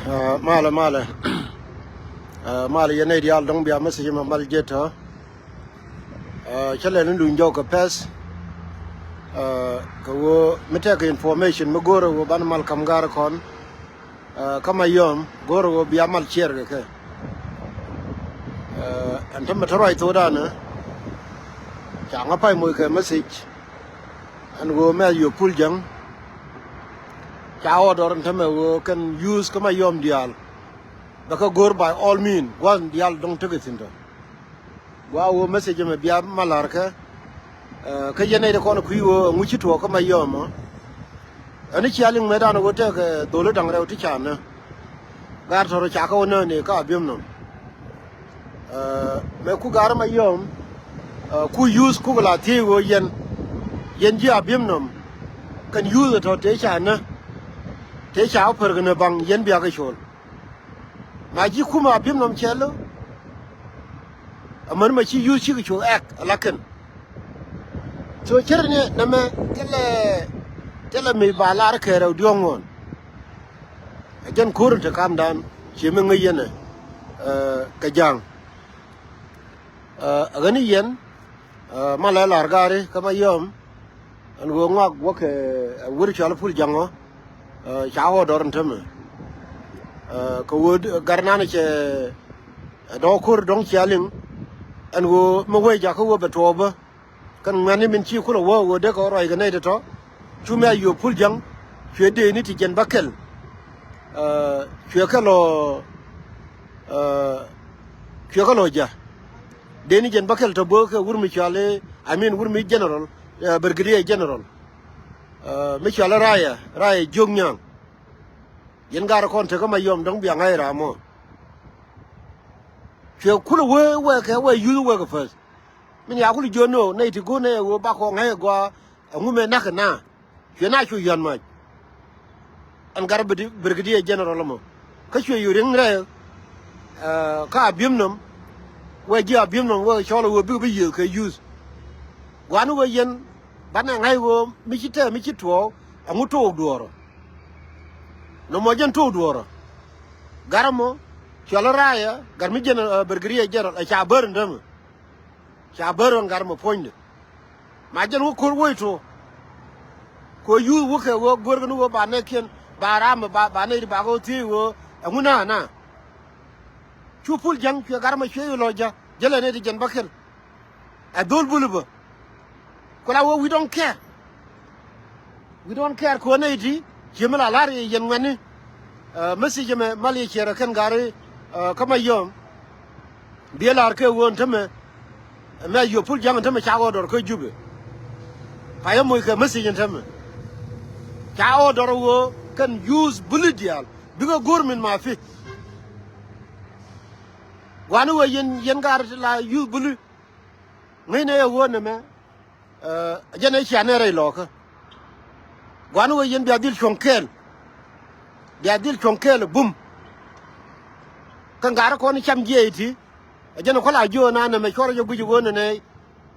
Mala mala mala ye ne dial dong bia message ma mal jeta chale ndu njo ka pes ka wo meta ka information mo goro wo ban mal kam gar kon kama yom goro wo bia mal cher ke antam tarai to dana cha ngapai mo ka message an go me yo puljang cha order antam wo can use kama yom dial baka gor by all mean wan dial dong tege tinda wa wo message me bia malar ka yene de kono kuiwo nguchi to kama yom ani chialing medan go te ke dolo dang rew ti chana gar toro cha ka wona ne ka abiemnom me ku gar ma yom ku use ku la ti wo yen ji abiemnom kan use to te chana te cha per ne bang yen bia ka chol ma ji kuma abiemnom chelo amar ma chi use chi chol ek laken so cherne na me tele mi balar ke rew diongon ajan kur te kam dan chi me ngiyene ka jang agani yen mala largare kama yom an go ngak wo ke wur chala pul jango chawo doran teme ko wod garnana che do kur dong chaling an go mo we ja ko wo betoba kan ngani min chi ko wo de ko roi ga ne de to chuma yo pul jang chwe de ni ti jen bakel chwe ka lo ja de ni jen bakel to bo ka wur mi chale amin wur mi general brigadier general mi chale raya jongnyang yen gar kon te ko ma yom dong biang ai ra mo chwe kula we ka we yu we ka first min ya kula jono nei ti go ne wo ba ko ngai gwa ngume nakana chwe na chu yan ma an gar brigadier general mo ka chwe yu ring re ka abiemnom we ji abiemnom we cholo wo bi ye ka use gwanu we yen bana ngai wo mi chito amuto duoro no mo jen to duoro garamo cholo raya gar mi jen brigadier general a cha ber ndam cha ber garamo ponde ma jen wo kor wo to ko yu wo ke wo gorganu wo ba ne ken baram ba ne ba go ti wo nguna na chupul jang ke garma che lo ja jele ne di jen bakel a dol buluba ko la wo we don't care ko ne di jemala lari yen ngani message me mali chere kan gare kama yom bielar ke won tame me yo pul jang tame cha odor ko jube pa yo mo ke message tame cha odor wo kan use bulidial bigo gormin ma fi wanu wo yen gar la use bulu ngene wo ne me jene chane re loka wanu wo yen biadil chonkel bum kan gar ko ni cham jeeti jene ko la jo na ne me choro jo buju wona ne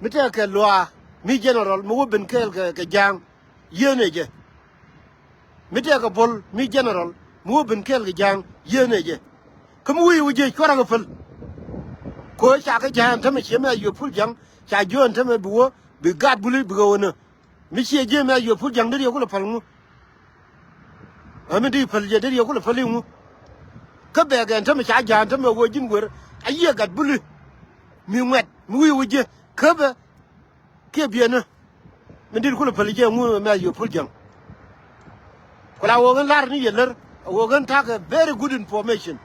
mite ke loi mi general mo ben kel ke jang yene je mite ka bol mi general mo ben kel ke jang yene je kum wi wuje chora ga fal ko cha ka jang ta me chema yo pul jang cha jo ta me buwo bi gad bulu bi go wona mi che je me yo pul jang de ko la fal mu amedi fal je de ko la fal mu ka be ga ta me cha jang ta me wo jin gor aye gad bulu mi wet mi wi wuje ka be ke biena mi dir ko la fal je mu me yo pul jang ko la wo gan lar ni yeler wo gan ta ka very good information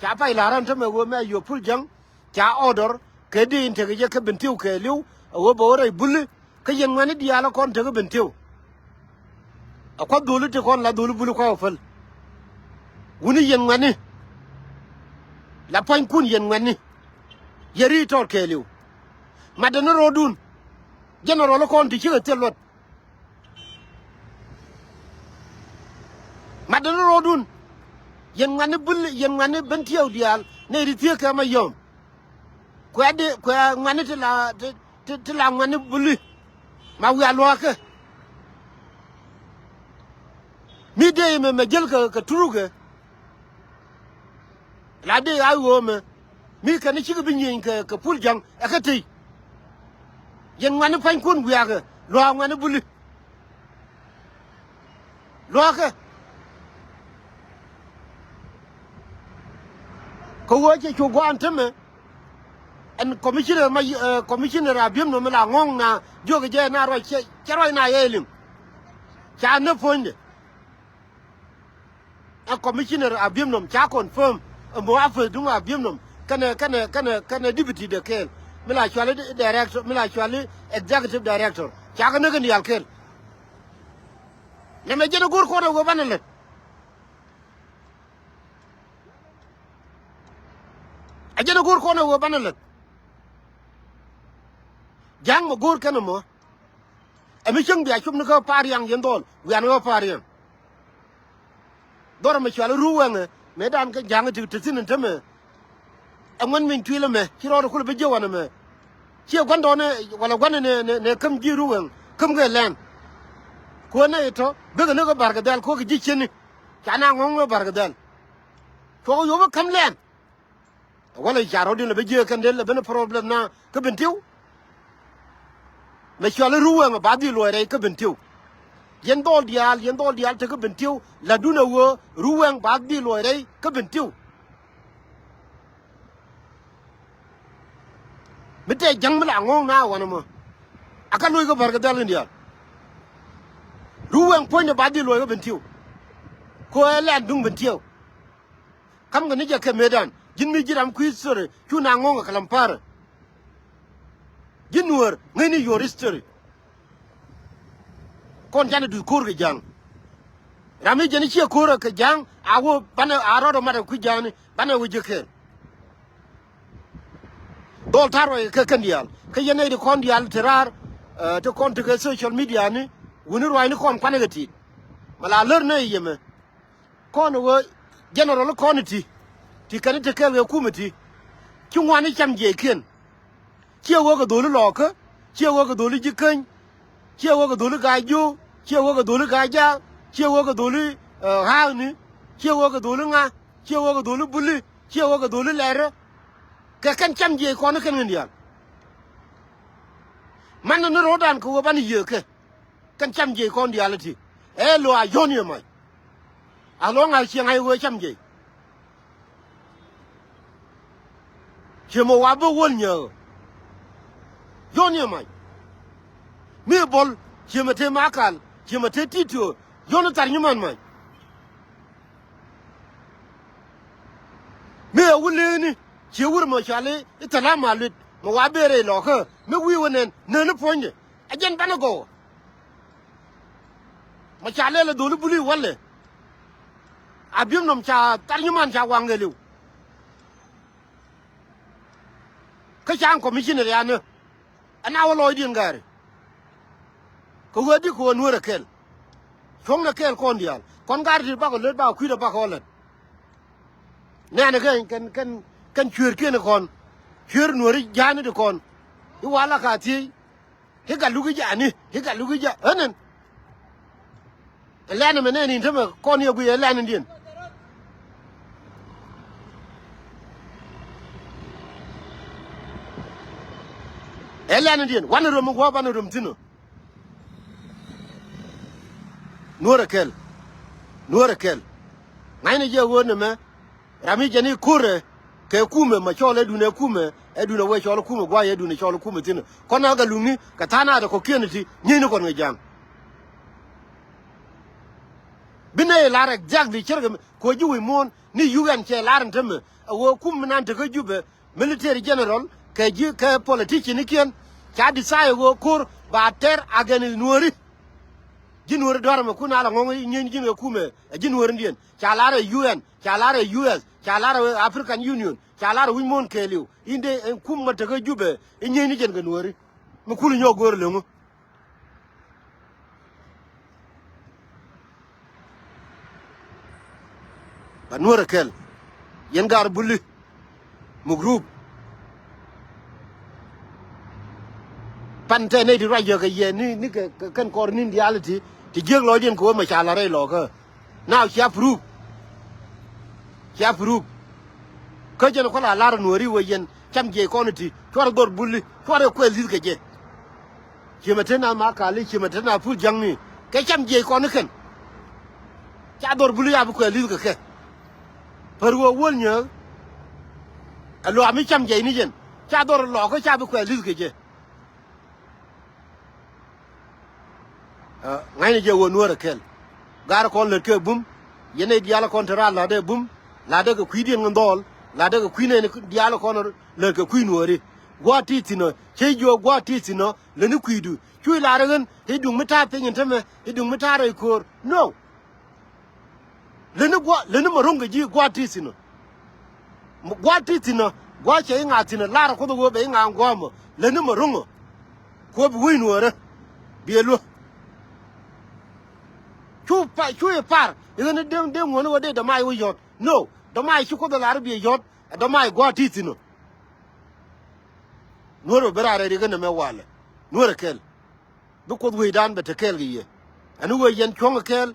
cha pai laran ta me wo me yo pul jang cha order ke di inte ke ke bentiu ke liu wo bo re bulu ke yen ngani diala kon te ke bentiu akwa dolu te kon la dolu bulu ko fal wuni yen ngani la pan kun yen ngani yeri tor ke liu madana rodun general kon ti ke telot madana rodun yen ngani bentiu dial ne ri tie ka ma yom ko ngani te la ngani bulu ma wi alo ka mi de me jel ka turu ke la de ayo me mi kan ci bi nyin ka pul jang akati yen ngwan pan kun gu ya ga lo ngwan buli lo ka ko wo ci ko antame en commissioner abiemnom la ngong na joge je na ro che ro na yelim cha na fonde a commissioner abiemnom cha confirm mo afa du abiemnom kana deputy de kel mila chwale director mila chwale executive director cha kana kan yal kel ne me jeno gor ko do banale a jeno gor ko no banale jang mo gor kana mo emi chang bia chum no pariang yendol wi an go pariang dor me chwale ruwanga me dan ka jang ti tin teme amon min twile me kiro ko be jewana me ci gondo ne wala gwanne ne kam ji ruwang kam ga len ko na ito be ne ko bargadal ko ji cheni kana ngongo bargadal ko yo ba kam len wala jaro din be je kan del be problem na ka bentiu me chwale ruwanga ba di lo re ka bentiu yendol dial te ka bentiu la duna wo ruwang ba di lo re ka bentiu mete jang mala ngong na wana mo aka loy ko barka dal ndia ruwang ponya ba di lo ko bentiu ko la dung bentiu kam ga ni ja ke medan jin mi jiram ku sore ku na ngong ka lampar jin Nuer ngani your history kon jana du kor ga jang rami jani chi kor ka jang awo bana aro ma ku jang bana wo jeker dol taro ka kandial ka yene de kondial terar to konti ka social media ni woni roy ni kon panagati mala leur na yeme kon wo general koniti ti kan te ka kumati ki wani cham je ken ki wo ga dolu loka ki wo ga dolu jikan ki wo ga dolu gajo ki wo ga dolu gaja ki wo ga dolu hauni ki wo ga dolu nga ki wo ga dolu buli ki wo ga dolu lere ka kan cham je ko na kan ndia man no rodan ko ban ye ke kan cham je ko ndia lati e lo a yoni mai a lo nga chi ngai wo cham je che mo wa bo won nyo yoni mai mi bol che mate makal che mate tito yoni tar nyuman mai mi wule ni che wur mo chale itala malut mo wa bere lo ko me wi wonen ne ne ponje ajen banago mo chale le dolu buli wale abiemnom cha tarnyuman cha wangelu ka cha commissioner ya ne ana wolo din gare ko wadi ko Nuer kel fong na kel kon dial kon gar di ba ko le ba ku da ba ko le ne ne kan chuer ken kon chuer Nuer jani de kon I wala ka ti he ga lugi jani he ga lugi ja anen elane menen ni tama kon ye gu elane din elane din wan ro mo go ban ro mtino Nuer kel ngayne je wona me rami jani kure ke kume ma chole dune kume edune we chole kume gwa ye dune chole kume tino kona ga lungi ka tana da ko keniti nyini kon ngejam bine lar exactly cherga ko jiwi mon ni yugan che laran teme wo kum nan te ko jube military general ke ji ke politician ken cha decide go kur ba ter agen Nuer ji Nuer dor ma kuna la ngongo nyen ji kume ji Nuer ndien cha lara UN cha lara US cha lara African Union cha lara wi mon keliu inde kum ma te ko jube nyeni jen ga Nuer mu kulu nyo gor lengo ba Nuer kel yen gar bulli mu group pante ne di rajo ga ye ni kan kor ni reality ti jeg lo den ko ma cha la re lo ka now she approve ka jen ko la lar nuori wo yen cham je ko niti twar dor bulli twar ko li ke je chimatena ma kali chimatena fu jangni ke cham je ko ken cha dor bulli ya bu ko li ke par wo wol nya alo ami cham je ni jen cha dor lo ko cha bu ko li ke je ngai ni je wo nuor kel gar ko le ke bum yene diala kontra la de bum la de ko kwidien ngol la de ko kwine ni diala kono le ko kwinori gwa titino chejo gwa titino le ni kwidu chui la regen hidung mita pingen teme hidung mita re kor no le ni marunga ji gwa titino gwa che ngatina la ko do be nga ngwamo le ni marunga ko bu winore bielo chu par ina dem wona wode da mai wo yot no da mai chu ko da la bi yot da mai gwa titino Nuer berare de gane me wale Nuer kel bu ko wi dan bete kel gi ye anu we yen chong kel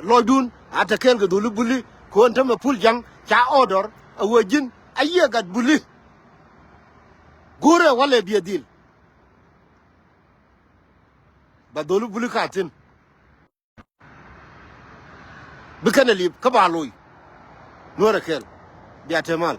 loydun ata kel ga dulu bulli ko ntama pul jang cha odor a wajin aye gat bulli gore wale bi dil ba dulu bulli katin bi kana li ka ba loy Nuer kel bi atemal